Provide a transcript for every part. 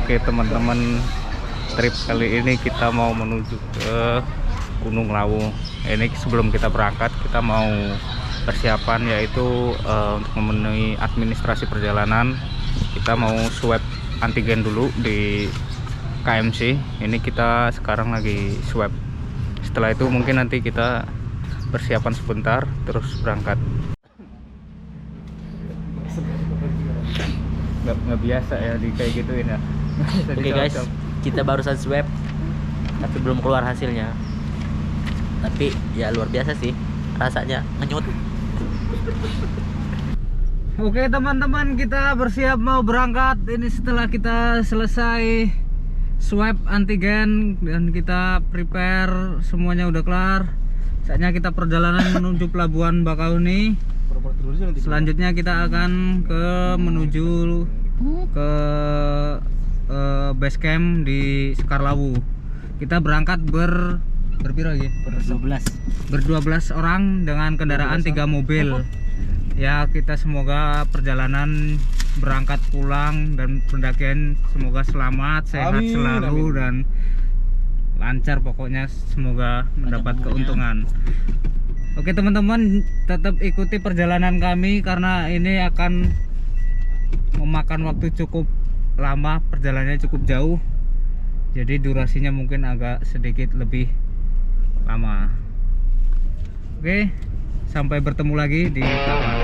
Oke teman-teman, trip kali ini kita mau menuju ke Gunung Lawu. Ini sebelum kita berangkat kita mau persiapan, yaitu untuk memenuhi administrasi perjalanan. Kita mau swab antigen dulu di KMC. Ini kita sekarang lagi swab. Setelah itu mungkin nanti kita persiapan sebentar terus berangkat. Nggak biasa ya di kayak gituin ya. Oke guys, kita barusan swab tapi belum keluar hasilnya. Tapi ya luar biasa sih, rasanya ngenyut. Oke teman-teman, kita bersiap mau berangkat. Ini setelah kita selesai swab antigen dan kita prepare, semuanya udah kelar. Saatnya kita perjalanan menuju Pelabuhan Bakahuni. Selanjutnya kita akan menuju ke base camp di Sekar Lawu. Kita berangkat berdua orang dengan kendaraan 3 mobil. Ya, kita semoga perjalanan berangkat pulang dan pendakian semoga selamat, sehat selalu dan lancar, pokoknya semoga mendapat keuntungan. Oke teman-teman, tetap ikuti perjalanan kami karena ini akan memakan waktu cukup lama, perjalanannya cukup jauh. Jadi durasinya mungkin agak sedikit lebih lama. Oke, sampai bertemu lagi di kapal.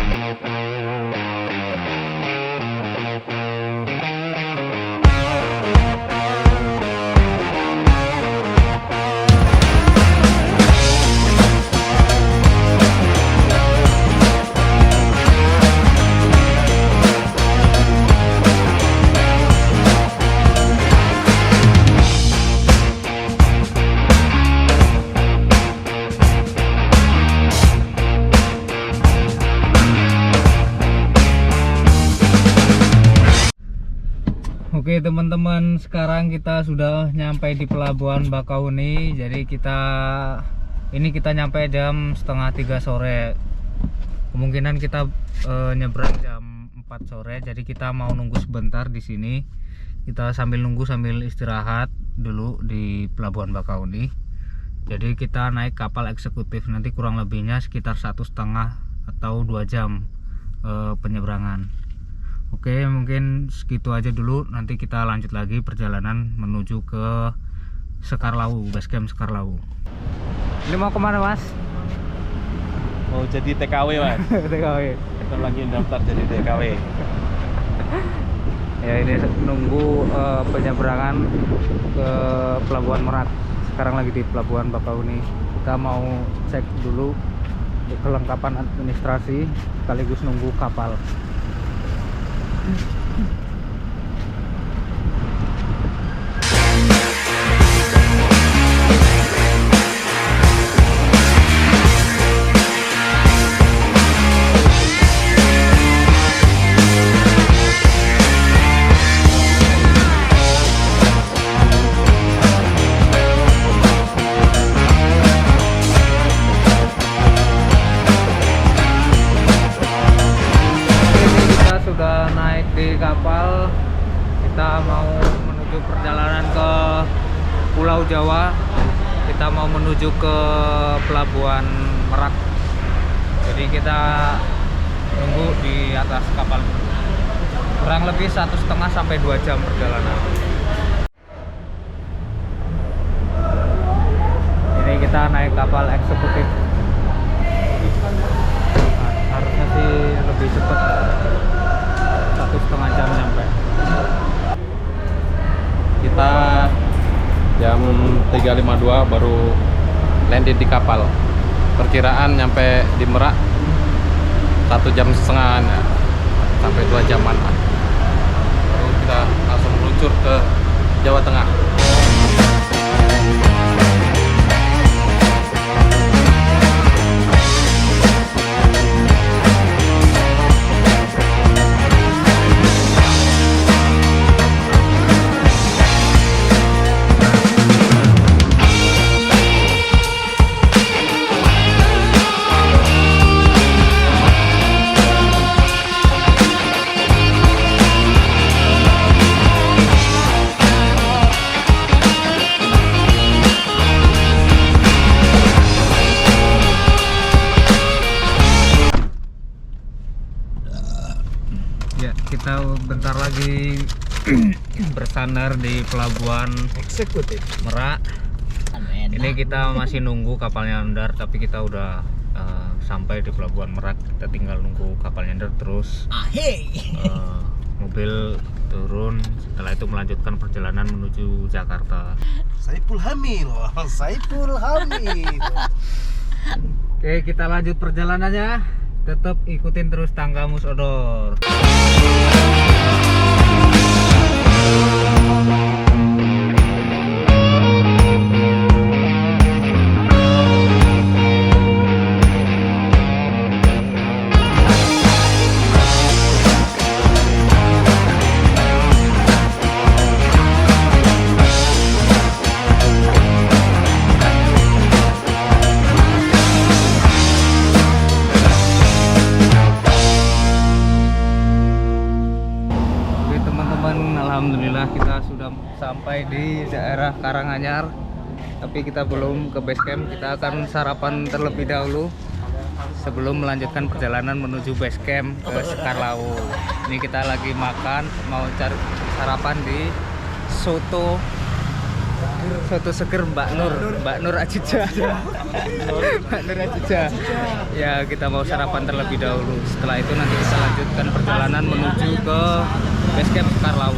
Oke teman-teman, sekarang kita sudah nyampe di Pelabuhan Bakahuni. Jadi kita nyampe jam setengah 3 sore. Kemungkinan kita nyebrang jam 4 sore. Jadi kita mau nunggu sebentar di sini. Kita sambil nunggu sambil istirahat dulu di Pelabuhan Bakahuni. Jadi kita naik kapal eksekutif, nanti kurang lebihnya sekitar 1,5 atau 2 jam penyeberangan. Oke, mungkin segitu aja dulu. Nanti kita lanjut lagi perjalanan menuju ke Sekar Lawu, base camp Sekar Lawu. Ini mau kemana mas? Mau jadi TKW mas. TKW. Kita lagi daftar jadi TKW. Ya ini nunggu penyeberangan ke Pelabuhan Merak. Sekarang lagi di Pelabuhan Bakahuni. Kita mau cek dulu kelengkapan administrasi sekaligus nunggu kapal. Sudah naik di kapal, kita mau menuju perjalanan ke Pulau Jawa. Kita mau menuju ke Pelabuhan Merak. Jadi kita nunggu di atas kapal. Kurang lebih 1,5 sampai 2 jam perjalanan. Ini kita naik kapal eksekutif. Harusnya sih lebih cepat. 1,5 jam nyampe. Kita jam 3.52 baru landing di kapal. Perkiraan nyampe di Merak 1,5 jam sampai 2 jaman. Lalu kita langsung meluncur ke Jawa Tengah. kita bentar lagi bersandar di pelabuhan Eksekutif. Merak. Ini kita masih nunggu kapalnya ndar, tapi kita udah sampai di pelabuhan Merak. Kita tinggal nunggu kapalnya ndar, terus mobil turun. Setelah itu melanjutkan perjalanan menuju Jakarta. Saipul Hamil. Saipul Hamil. Oke, kita lanjut perjalanannya. Tetap ikutin terus Tanggamus Odor. Alhamdulillah kita sudah sampai di daerah Karanganyar, tapi kita belum ke base camp. Kita akan sarapan terlebih dahulu sebelum melanjutkan perjalanan menuju base camp ke Sekarlau. Ini kita lagi makan, mau cari sarapan di soto seger Mbak Nur Acija. Mbak Nur Acija. Ya, kita mau sarapan terlebih dahulu. Setelah itu nanti kita lanjutkan perjalanan menuju ke base camp Sekarlau.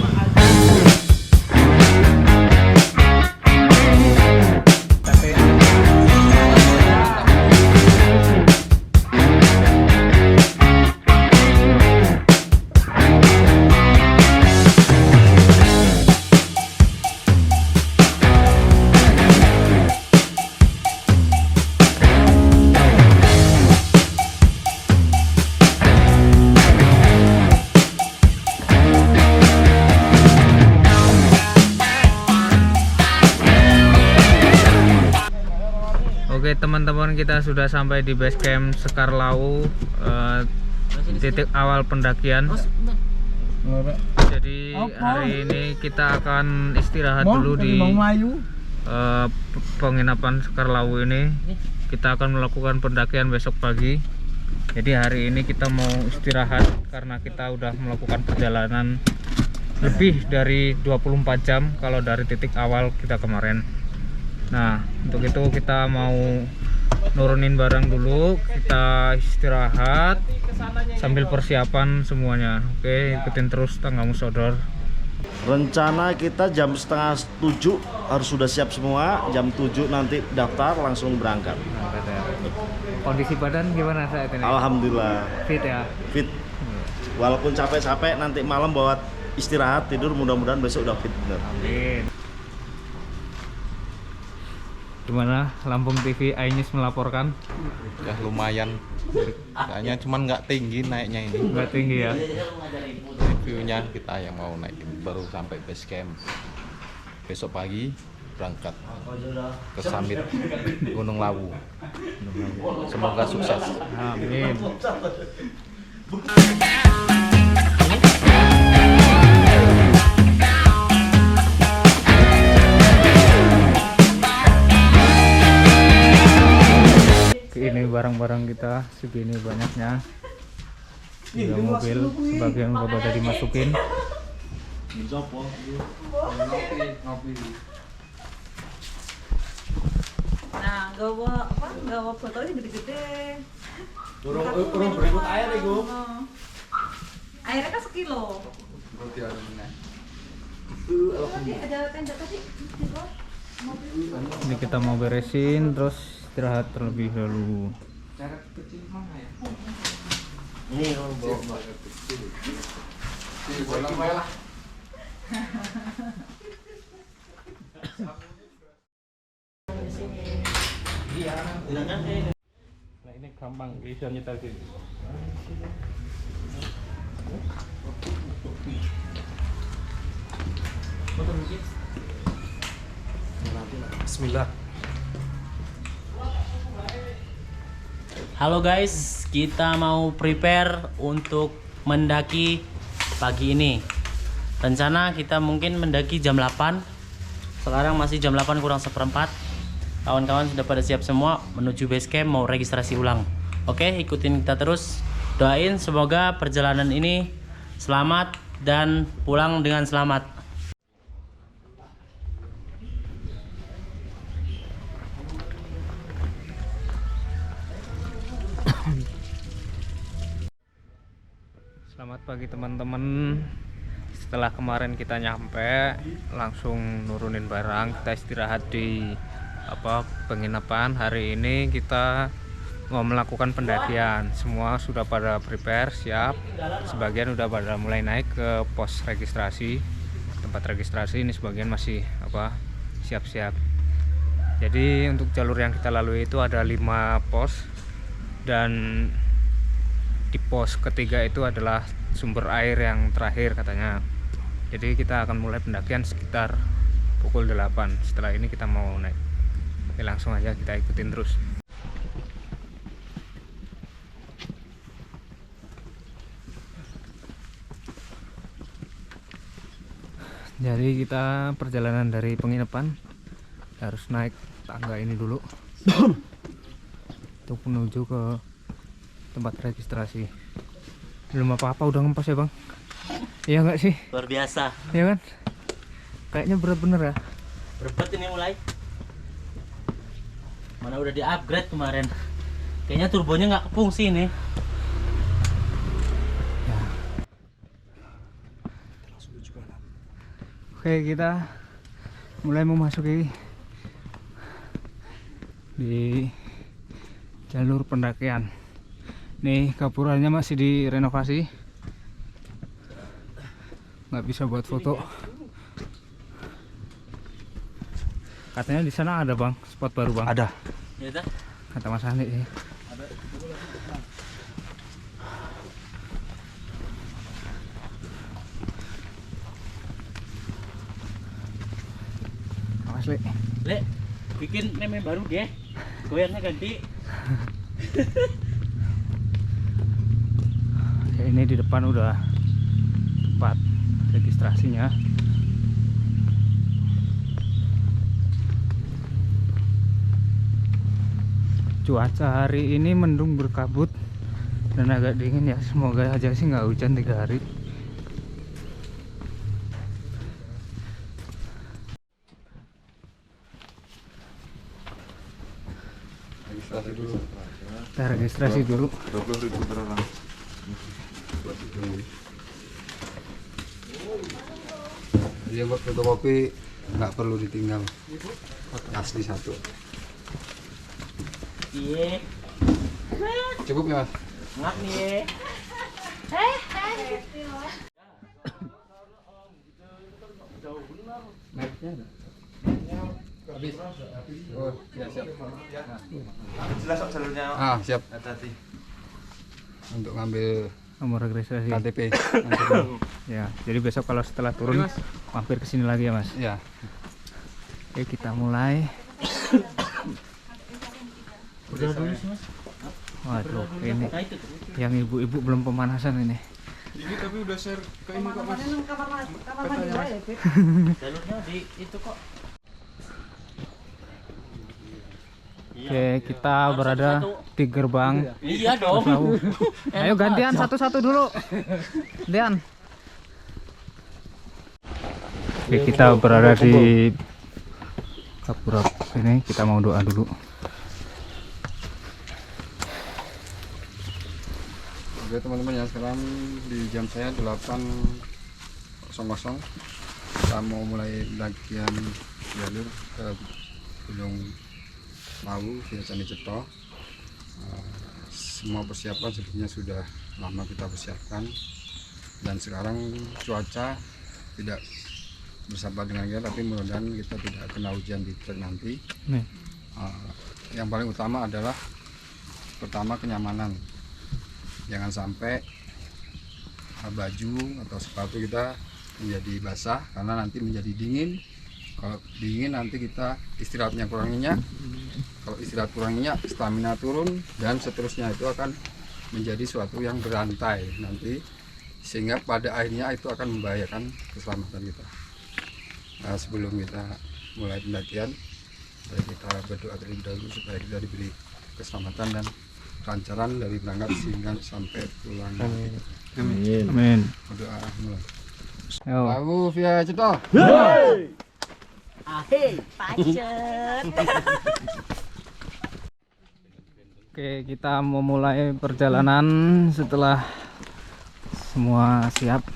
Oke teman-teman, kita sudah sampai di base camp Sekarlau, titik awal pendakian. Jadi hari ini kita akan istirahat dulu di penginapan Sekarlau ini. Kita akan melakukan pendakian besok pagi. Jadi hari ini kita mau istirahat karena kita udah melakukan perjalanan lebih dari 24 jam kalau dari titik awal kita kemarin. Nah, untuk itu kita mau nurunin barang dulu, kita istirahat sambil persiapan semuanya. Oke, ikutin terus Tanggamus Odor. Rencana kita jam 6:30 harus sudah siap semua. Jam 7 nanti daftar langsung berangkat. Kondisi badan gimana saat ini? Alhamdulillah Fit ya? fit. Walaupun capek-capek nanti malam bawa istirahat tidur, mudah-mudahan besok udah fit bener. Amin. Gimana Lampung TV Ainis melaporkan? Ya lumayan. Kayaknya cuman nggak tinggi naiknya ini. Nggak tinggi ya? View-nya kita yang mau naik baru sampai base camp. Besok pagi berangkat ke summit Gunung Lawu. Semoga sukses. Amin. Ini barang-barang kita segini banyaknya. Di mobil sebagian udah pada dimasukin. Nah, gawa fotonya gede-gede. Urung berikut air ya, Gu. Airnya kan sekilo. Ada tenda tadi. Ini kita mau beresin terus istirahat terlebih dahulu. Ini bawa. Nah ini gampang bisa nyetel sini. Bismillah. Halo guys, kita mau prepare untuk mendaki pagi ini. Rencana kita mungkin mendaki jam 8. Sekarang masih jam 8 kurang seperempat. Kawan-kawan sudah pada siap semua menuju base camp, mau registrasi ulang. Oke, ikutin kita terus. Doain semoga perjalanan ini selamat dan pulang dengan selamat. Selamat pagi teman-teman. Setelah kemarin kita nyampe, langsung nurunin barang, kita istirahat di penginapan. Hari ini kita mau melakukan pendakian. Semua sudah pada prepare, siap. Sebagian udah pada mulai naik ke pos registrasi, tempat registrasi. Ini sebagian masih siap-siap. Jadi untuk jalur yang kita lalui itu ada 5 pos, dan di pos ketiga itu adalah sumber air yang terakhir katanya. Jadi kita akan mulai pendakian sekitar pukul 8. Setelah ini kita mau naik. Oke, langsung aja kita ikutin terus. Jadi kita perjalanan dari penginapan harus naik tangga ini dulu untuk menuju ke tempat registrasi. Belum apa-apa udah ngempes ya bang? Iya nggak sih? Luar biasa. Iya kan? Kayaknya berat bener ya. Berbet ini mulai. Mana udah di-upgrade kemarin. Kayaknya turbonya nggak kefungsi nih. Ya. Oke, kita mulai memasuki di jalur pendakian. Nih kapurannya masih direnovasi, nggak bisa buat foto. Katanya di sana ada bang, spot baru bang. Ada. Ya dah. Kata Mas Andi ya. Awas Le. Le, bikin meme baru deh. Goyangnya ganti. Ini di depan udah tempat registrasinya. Cuaca hari ini mendung berkabut dan agak dingin ya. Semoga aja sih nggak hujan 3 hari. Registrasi dulu. Kita registrasi dulu. 20.000 per orang. Dia buat fotokopi nggak perlu ditinggal, asli satu. Iya. Cukup ya mas? Ngap nih. Naiknya ada. Habis. Oh, ya siap. Jelas kok jalurnya. Ah siap. Hati-hati. Untuk ngambil Nomor registrasi. KTP. Ya, jadi besok kalau setelah turun mampir ke sini lagi ya mas. Ya. Oke, kita mulai. Udah dulu sih mas. Waduh, ini Nah, itu tuh. yang ibu-ibu belum pemanasan ini. Ini tapi udah share ke ini kok mas. Kamar mandi ya, Beb. Jalurnya di itu kok. Oke, kita berada di gerbang. Iya dong. Lawu. Ayo gantian satu-satu dulu. Gantian. Oke, kita berada di Kapura ini. Kita mau doa dulu. Oke teman-teman ya, sekarang di jam saya 8.00. Kita mau mulai pendakian jalur ke Gunung Lawu via Candi Ceto. Semua persiapan sebenarnya sudah lama kita persiapkan, dan sekarang cuaca tidak bersahabat dengan kita, tapi mudah-mudahan kita tidak kena hujan di trek nanti. Nih. Yang paling utama adalah pertama kenyamanan, jangan sampai baju atau sepatu kita menjadi basah karena nanti menjadi dingin. Kalau dingin nanti kita istirahatnya kurang nyenyak, kalau istirahat kurang nyenyak stamina turun, dan seterusnya itu akan menjadi suatu yang berantai nanti, sehingga pada akhirnya itu akan membahayakan keselamatan kita. Nah, sebelum kita mulai pendakian, mari kita berdoa terlebih dahulu supaya kita diberi keselamatan dan kelancaran dari berangkat sehingga sampai pulang. Amin. Berdoa mulai. Yo. Lagu via Cito. Oke, kita memulai perjalanan setelah semua siap,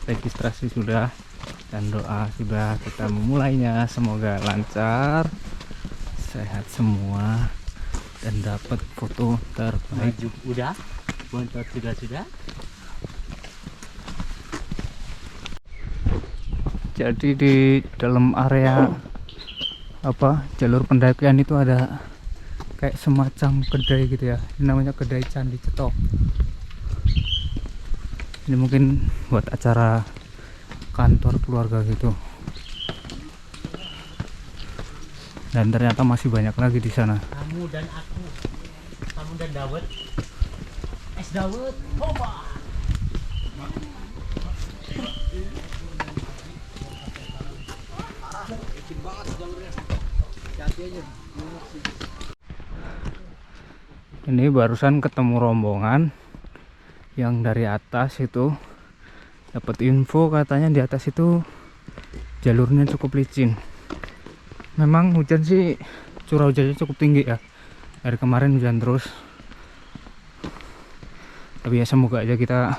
registrasi sudah dan doa sudah. Kita memulainya, semoga lancar, sehat semua dan dapat foto terbaik. Udah, bontot sudah. Jadi di dalam area jalur pendakian itu ada kayak semacam kedai gitu ya. Ini namanya kedai Candi Cetok. Ini mungkin buat acara kantor keluarga gitu. Dan ternyata masih banyak lagi di sana. Kamu dan aku, kamu dan Dawet, es Dawet, hoba. Ini barusan ketemu rombongan yang dari atas itu, dapat info katanya di atas itu jalurnya cukup licin. Memang hujan sih, curah hujannya cukup tinggi ya. Dari kemarin hujan terus. Tapi ya semoga aja kita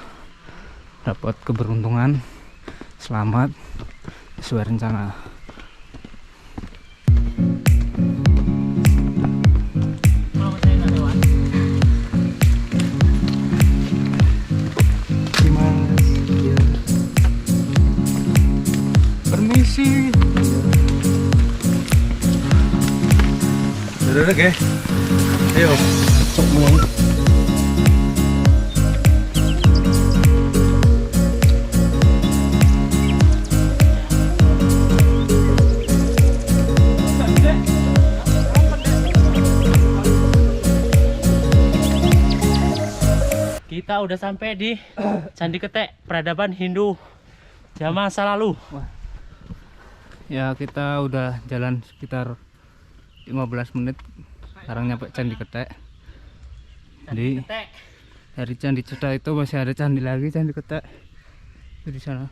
dapat keberuntungan, selamat sesuai rencana. Permisi. Udah oke. Ayo. Kita udah sampai di Candi Ketek, peradaban Hindu zaman masa lalu. Ya, kita udah jalan sekitar 15 menit. Sekarang nyampe Candi Ketek. Jadi Ketek. dari Candi Cetek itu masih ada candi lagi, Candi Ketek. Itu di sana.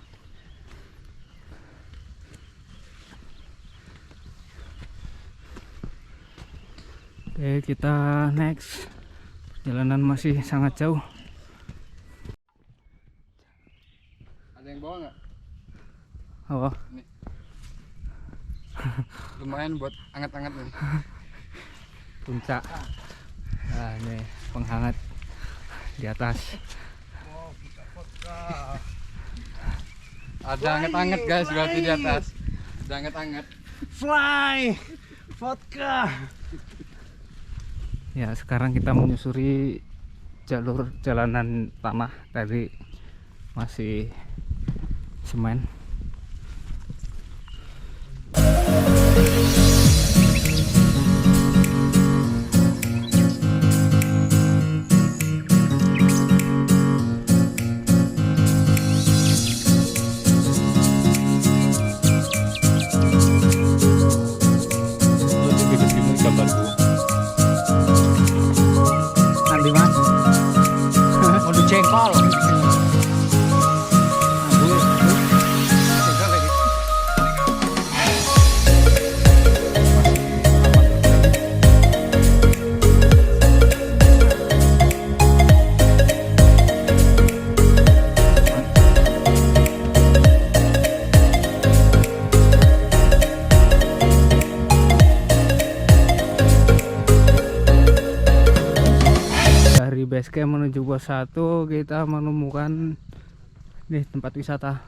Oke, kita next. Perjalanan masih sangat jauh. Ada yang bawa nggak? Oh, Lumayan buat anget-anget nih. puncak. Nah, ini penghangat di atas. Ada anget-anget guys, berarti di atas. Ada anget-anget. Fly. Vodka. Ya, sekarang kita menyusuri jalur jalanan tanah. Tadi masih semen. Nanti mas Mau jengkol. Dari base camp menuju pos 1 kita menemukan nih tempat wisata.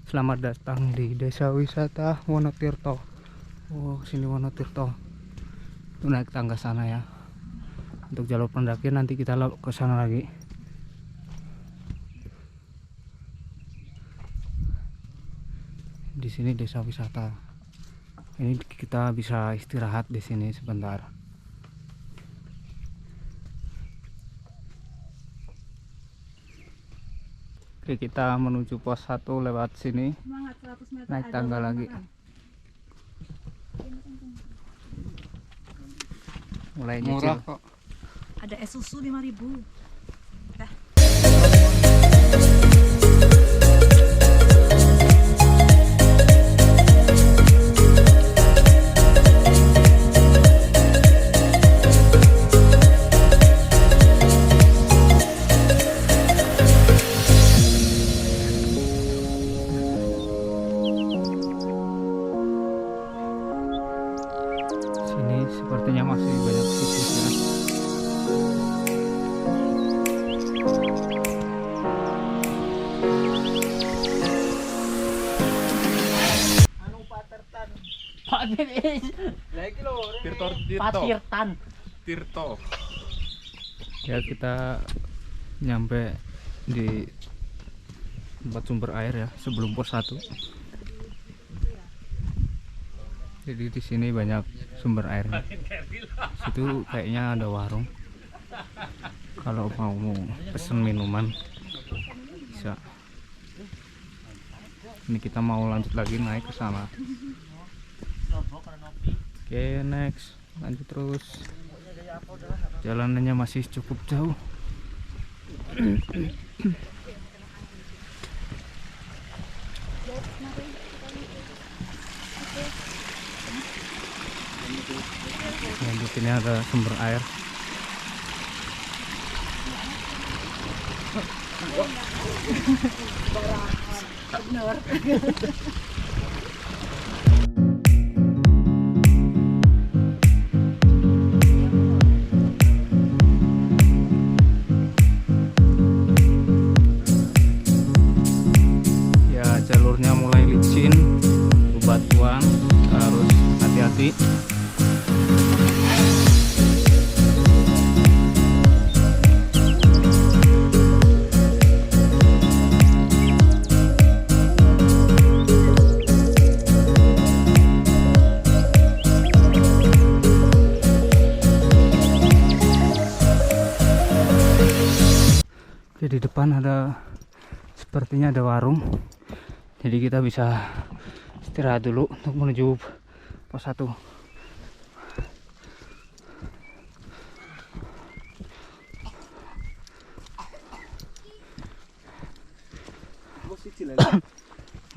Selamat datang di desa wisata Wonotirto. Oh, sini Wonotirto. Itu naik tangga sana ya. Untuk jalur pendakian nanti kita ke sana lagi. Di sini desa wisata. Ini kita bisa istirahat di sini sebentar. Oke, kita menuju pos 1 lewat sini. Naik tangga lagi. Mulai Murah nyicil. kok. Ada es susu 5.000. Dah. Sini sepertinya masih banyak tikusnya. Patirtan. Tirto. Ya kita nyampe di tempat sumber air ya sebelum pos 1. Jadi di sini banyak sumber airnya. Situ kayaknya ada warung. Kalau mau pesen minuman bisa. Ini kita mau lanjut lagi naik ke sana. Oke, next. Lanjut terus. Jalanannya masih cukup jauh. Lanjut, ini ada sumber air. Ya, jalurnya mulai licin, bebatuan, harus hati-hati. Oke, di depan ada sepertinya ada warung. Jadi kita bisa istirahat dulu untuk menuju pos 1.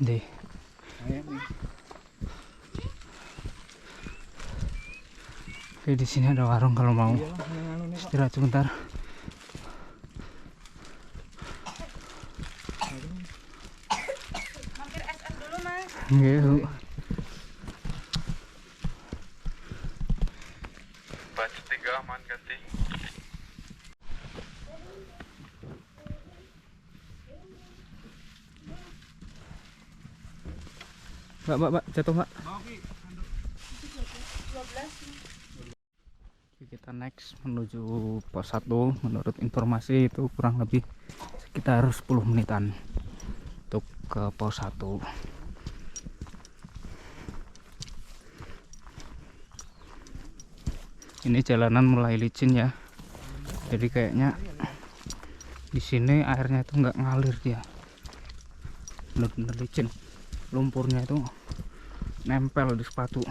Deh. Oke, di sini ada warung kalau mau istirahat sebentar. Mampir SS dulu, Mas. Iya. Batch 3 aman ganti. Mbak, jatuh Mbak. Kita next menuju pos 1. Menurut informasi itu kurang lebih sekitar 10 menitan untuk ke pos 1. Ini jalanan mulai licin ya. Jadi kayaknya di sini airnya itu nggak ngalir dia. Bener-bener licin. Lumpurnya itu nempel di sepatu.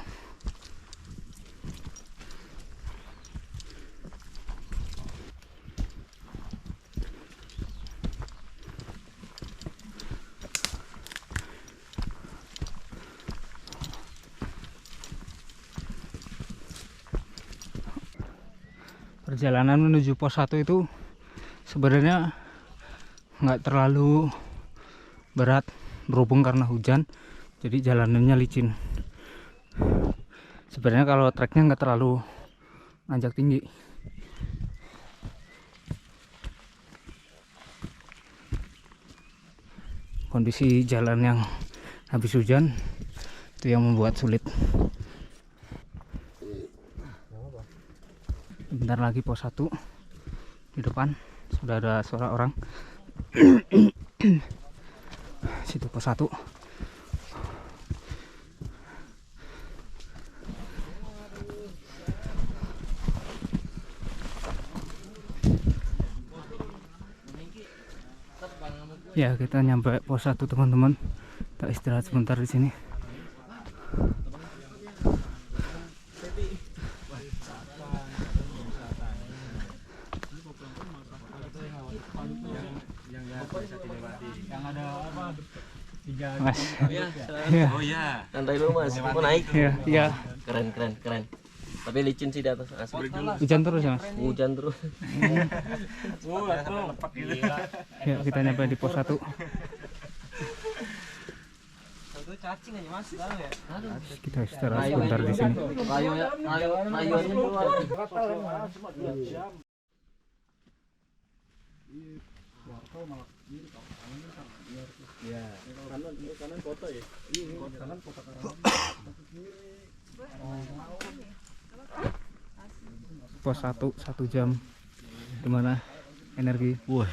Perjalanan menuju pos 1 itu sebenarnya nggak terlalu berat berhubung karena hujan, jadi jalanannya licin. Sebenarnya kalau treknya nggak terlalu nanjak tinggi. Kondisi jalan yang habis hujan itu yang membuat sulit. Bentar lagi pos 1 di depan sudah ada suara orang. Situ pos 1. Ya, kita nyampe pos 1 teman-teman. Kita istirahat sebentar di sini. Yang ada apa? Mas. Oh iya. Santai dulu mas, mau naik. Iya. Keren. Tapi licin sih di atas asli. Hujan terus ya, Mas? Hujan terus. Ya, kita nyampe di pos 1. Kita istirahat sebentar di sini. Rayuannya keluar. Pos 1 jam. Gimana energi? Wah,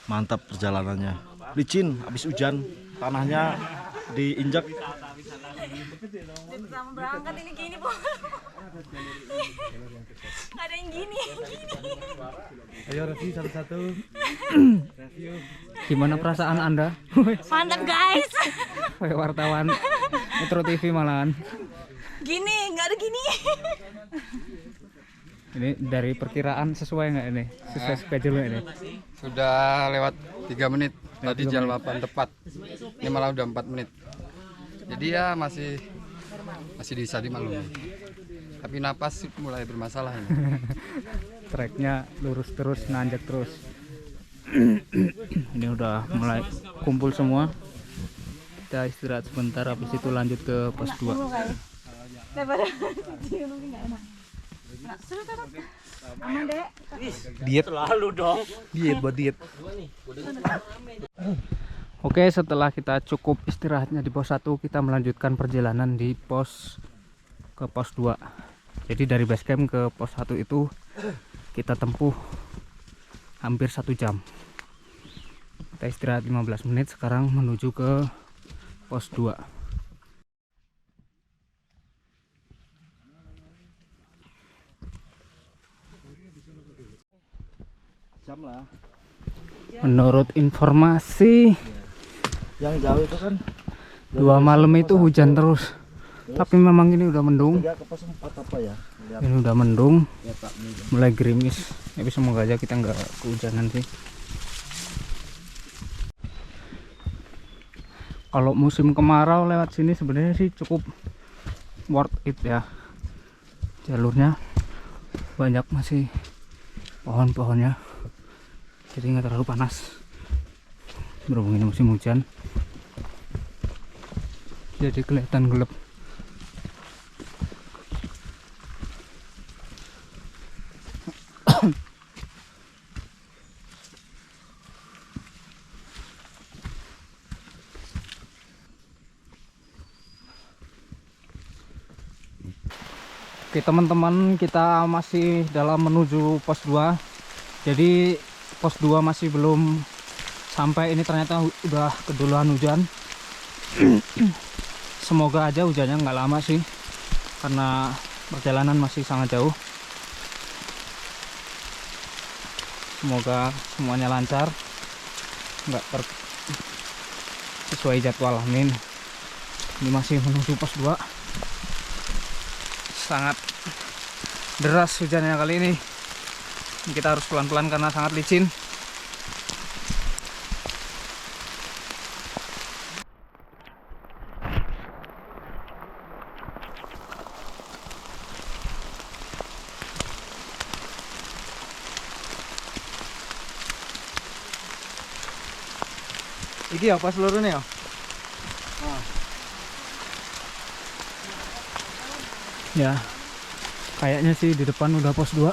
mantap perjalanannya. Licin, habis hujan, tanahnya diinjak. Pertama berangkat ini gini bu. Ada yang gini. Ayo review satu-satu. Gimana perasaan Anda? Mantap guys. Kayak wartawan Metro TV malahan. Gini, nggak ada gini. Ini dari perkiraan sesuai nggak ini? Sesuai schedule nggak ini? Sudah lewat 3 menit. Tadi jam 8 tepat. Ini malah udah 4 menit. Jadi ya masih bisa dimaklumi. Tapi napas sih mulai bermasalah ini. Treknya lurus terus, nanjak terus. Ini udah mulai kumpul semua. Kita istirahat sebentar, habis itu lanjut ke pos 2. Daripada mungkin nggak enak. Seru kan? Aman deh. Diet Lalu dong. buat diet. Oke, setelah kita cukup istirahatnya di pos 1, kita melanjutkan perjalanan di ke pos 2. Jadi dari base camp ke pos 1 itu kita tempuh hampir 1 jam. Kita istirahat 15 menit, sekarang menuju ke pos 2. Jam lah. Menurut informasi Yang jauh itu kan 2 malam itu hujan terus. Tapi memang ini udah mendung. 3 ke pos 4 apa ya? Lihat Ini udah mendung, letaknya. mulai gerimis. Tapi semoga aja kita nggak kehujanan sih. Kalau musim kemarau lewat sini sebenarnya sih cukup worth it ya. Jalurnya banyak masih pohon-pohonnya, jadi nggak terlalu panas. Berhubung ini musim hujan, jadi kelihatan gelap. Oke teman-teman, kita masih dalam menuju pos 2. Jadi pos 2 masih belum sampai. Ini ternyata udah keduluan hujan. Semoga aja hujannya nggak lama sih, karena perjalanan masih sangat jauh. Semoga semuanya lancar, nggak sesuai jadwal. Amin. Ini masih menuju pos 2. Sangat deras hujannya kali ini. Kita harus pelan-pelan karena sangat licin. Iki apa seluruhnya ya? Ya, kayaknya sih di depan udah pos 2.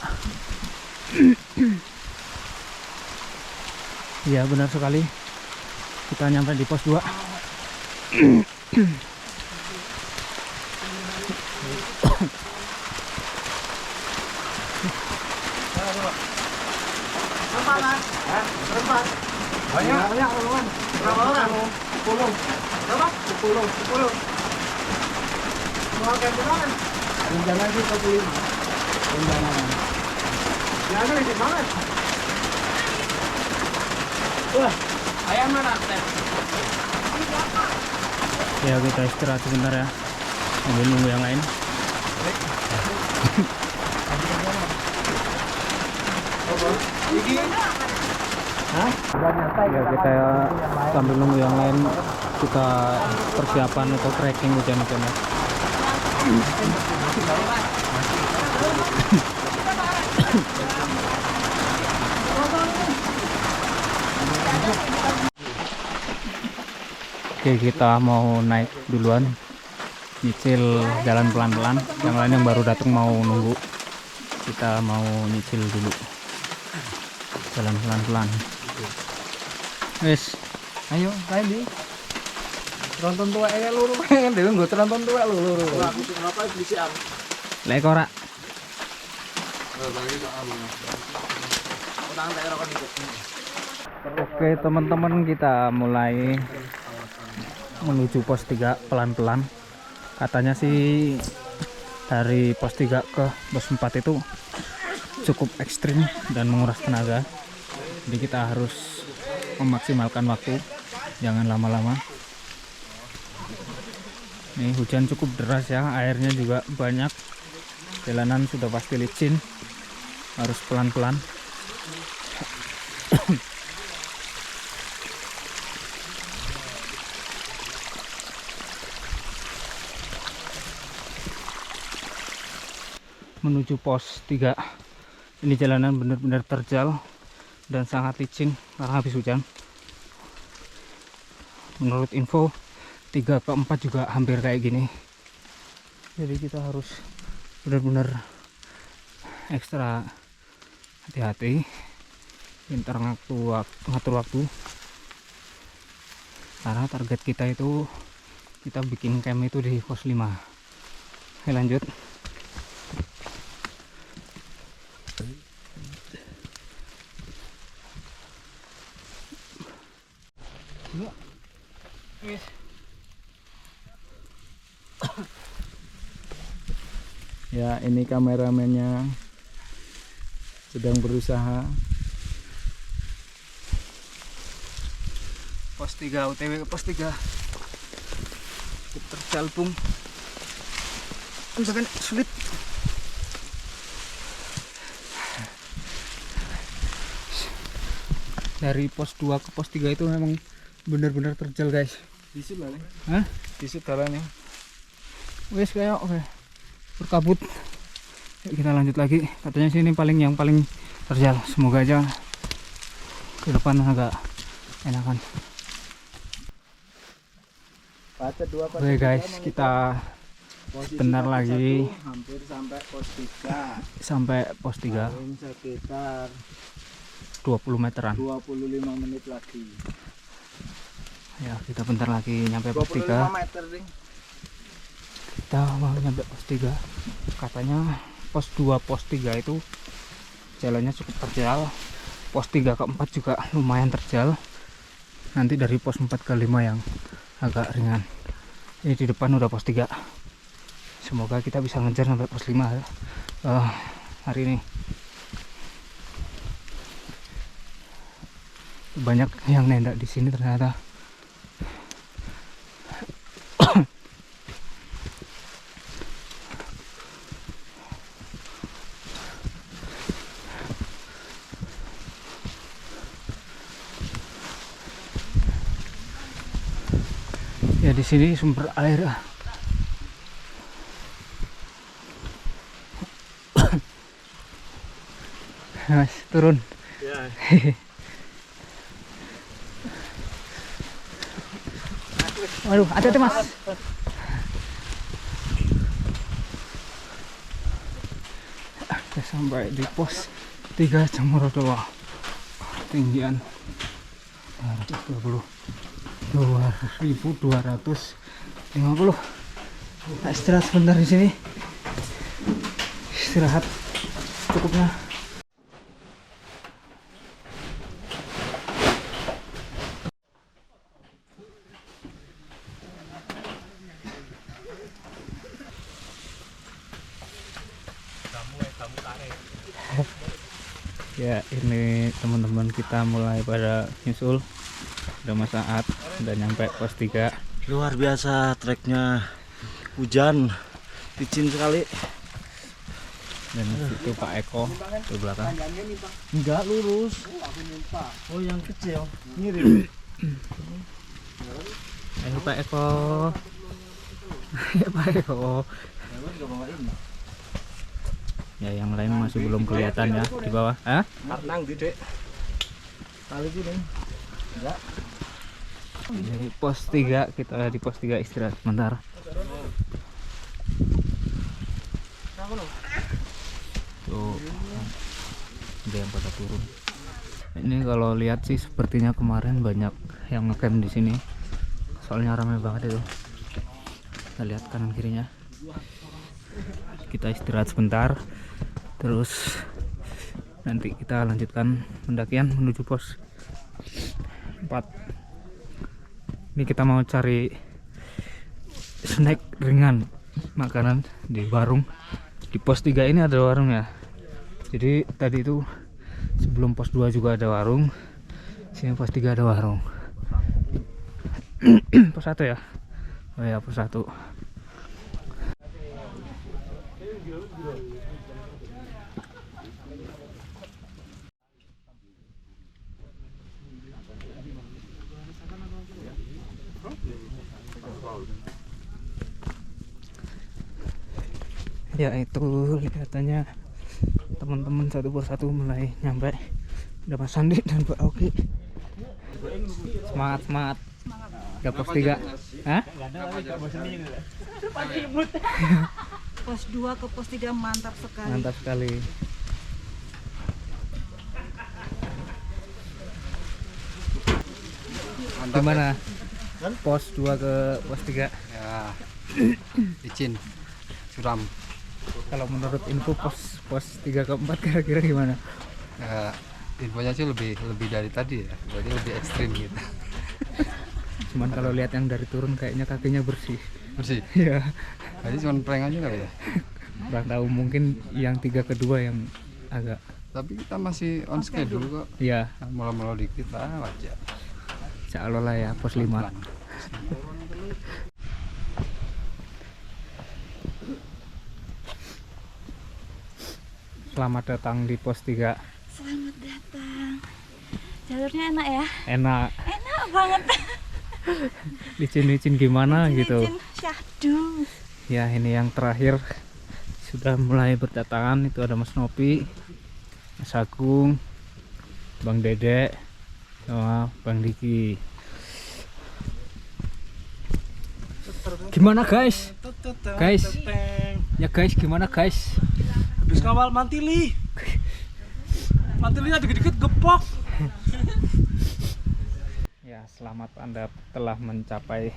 Ya benar sekali, kita nyampe di pos 2. Banyak teman. Berapa orang? 10. Berapa? 10. Mau campingan? Rencana sih 45. Rencana. Ya ada di banget. Wah, ayam mana? Ya kita istirahat sebentar ya, sambil nunggu yang lain. Ya, kita sambil nunggu yang lain, kita persiapan untuk trekking hujan-hujannya. Oke, kita mau naik duluan, nyicil jalan pelan-pelan. Yang lain yang baru datang mau nunggu, kita mau nyicil dulu jalan pelan-pelan. Wes, ayo kali tronton tua ya luru pengen dhewe nggo tronton tua luru. Aku sing apa bisa am. Lek ora. Oke teman-teman, kita mulai menuju pos 3 pelan-pelan. Katanya sih dari pos 3 ke pos 4 itu cukup ekstrim dan menguras tenaga. Jadi kita harus memaksimalkan waktu, jangan lama-lama. Nih hujan cukup deras ya, airnya juga banyak. Jalanan sudah pasti licin, harus pelan-pelan. Menuju pos 3. Ini jalanan benar-benar terjal dan sangat licin karena habis hujan. Menurut info 3 ke 4 juga hampir kayak gini. Jadi kita harus benar-benar ekstra hati-hati, pintar ngatur waktu. Karena target kita itu kita bikin camp itu di pos 5. Oke, lanjut. Ya, ini kameramennya sedang berusaha. Pos 3, OTW ke pos 3. Terjal bung. Misalkan sulit. Dari pos 2 ke pos 3 itu memang benar-benar terjal guys. Disut lah nih. Hah? Disut jalannya. Wes kayak oke. Berkabut. Yuk kita lanjut lagi. Katanya sini yang paling terjal. Semoga aja ke depan agak enakan. Oke guys, kita bentar lagi hampir sampai pos 3. sampai pos 3. Sekitar 20 meteran. 25 menit lagi. Ya, kita bentar lagi nyampe pos 3. 25 meter ding. Kita mau nyampe pos 3. Katanya pos 2 pos 3 itu jalannya cukup terjal. Pos 3 ke 4 juga lumayan terjal. Nanti dari pos 4 ke 5 yang agak ringan. Ini di depan udah pos 3. Semoga kita bisa ngejar sampai pos 5 hari ini. Banyak yang nendak di sini ternyata. Ya di sini sumber air. Mas, turun. Ya. Waduh, hati-hati Mas. Kita sampai di pos 3 Jamorodowo. Ketinggian 2.250. Nah, istirahat sebentar di sini. Istirahat cukupnya. Ya, ini teman-teman kita mulai pada nyusul. Udah Mas Saat udah nyampe pos 3. Luar biasa treknya, hujan licin sekali. Dan itu Pak Eko di belakang. Enggak lurus. Oh yang kecil. Mirip. Ayo Pak Eko. Ayo Pak Eko. Ya yang lain masih belum kelihatan ya di bawah. Hah? Nang gede. Kali gini. Enggak. Jadi pos 3, kita di pos 3 istirahat sebentar. Tuh, ada yang pada turun. Ini kalau lihat sih sepertinya kemarin banyak yang ngecamp di sini. Soalnya ramai banget itu. Kita lihat kanan kirinya. Kita istirahat sebentar. Terus nanti kita lanjutkan pendakian menuju pos 4. Ini kita mau cari snack ringan, makanan di warung. Di pos 3 ini ada warung ya. Jadi tadi itu sebelum pos 2 juga ada warung. Sini pos 3 ada warung. Pos 1 ya? Oh ya, pos 1. Ya itu kelihatannya teman-teman satu persatu mulai nyampe. Ada Mas Sandi dan Pak Oki. Semangat. Ke pos 3. Hah? Pos 2 ke pos 3 mantap sekali. Mantap sekali. Gimana? Pos 2 ke pos 3. Ya, licin, suram. Kalau menurut info pos 3 ke 4 kira-kira gimana? Ya, infonya sih lebih dari tadi ya, jadi lebih ekstrim gitu. Cuman kalau lihat yang dari turun kayaknya kakinya bersih. Bersih. Iya. Jadi cuma prank aja kali ya. Kurang tahu, mungkin yang 3 ke 2 yang agak. Tapi kita masih on schedule kok. Iya. Mula-mula dikit lah wajar. Insya Allah lah ya pos 5. Selamat datang di pos 3. Selamat datang. Jalurnya enak ya? Enak. Enak banget. Licin-licin gimana gitu. Licin syahdu. Ya ini yang terakhir sudah mulai berdatangan. Itu ada Mas Nopi, Mas Agung, Bang Dede, sama Bang Diki. Gimana guys? Ya guys, gimana guys? Habis kawal mantili. Mantilinya dikit-dikit gepok. Ya, selamat Anda telah mencapai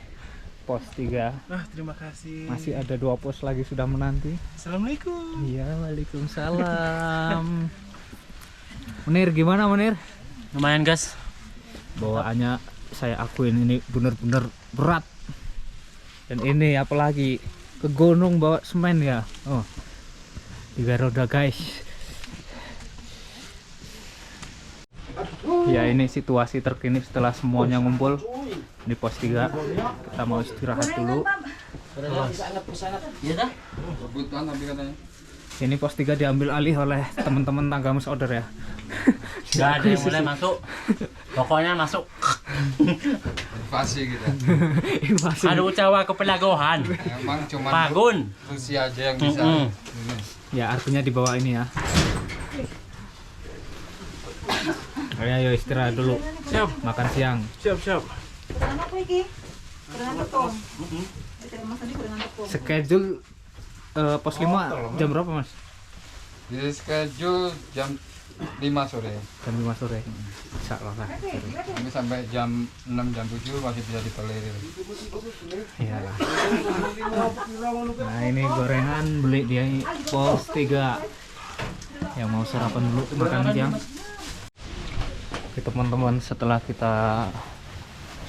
pos 3. Terima kasih. Masih ada 2 pos lagi sudah menanti. Assalamualaikum. Iya, waalaikumsalam. Munir, gimana Munir? Lumayan guys. Bawaannya saya akuin ini bener-bener berat. Dan ini apalagi ke gunung bawa semen ya. Oh, 3 roda guys. Ya ini situasi terkini setelah semuanya ngumpul di pos 3. Kita mau istirahat dulu. Iya dah. Rebutan tapi katanya. Ini pos 3 diambil alih oleh teman-teman tanggamus order ya. Gak ada yang boleh masuk. Pokoknya masuk. Invasi gitu. Invasi. Ada ucawa kepelagohan. Emang cuma Pagun. Rusia aja yang bisa. Ya artinya di bawah ini ya. Ayo istirahat dulu. Siap. Makan siang. Siap. Kenapa apa iki? Kerengan tepung. Mas tadi kerengan tepung. Schedule pos 5 jam berapa Mas? Di schedule jam 5 sore. Jam 5 sore. Insya Allah lah. Ini sampai jam 6 jam 7 masih bisa ditolerir. Iya. Nah ini gorengan beli di pos 3. Yang mau sarapan dulu makan siang. Oke teman-teman, setelah kita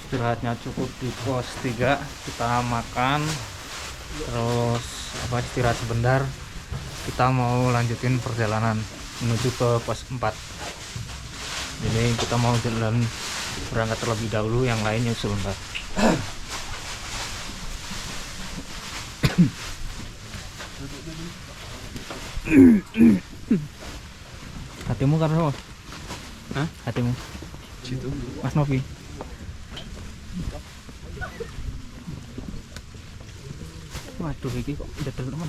istirahatnya cukup di pos 3, kita makan terus istirahat sebentar. Kita mau lanjutin perjalanan menuju ke pos 4. Jadi kita mau jalan berangkat terlebih dahulu, yang lain nyusul ntar. Hatimu karena apa? Hah? Hatimu? Situ. Mas Novi. Waduh, ini kok udah teman-teman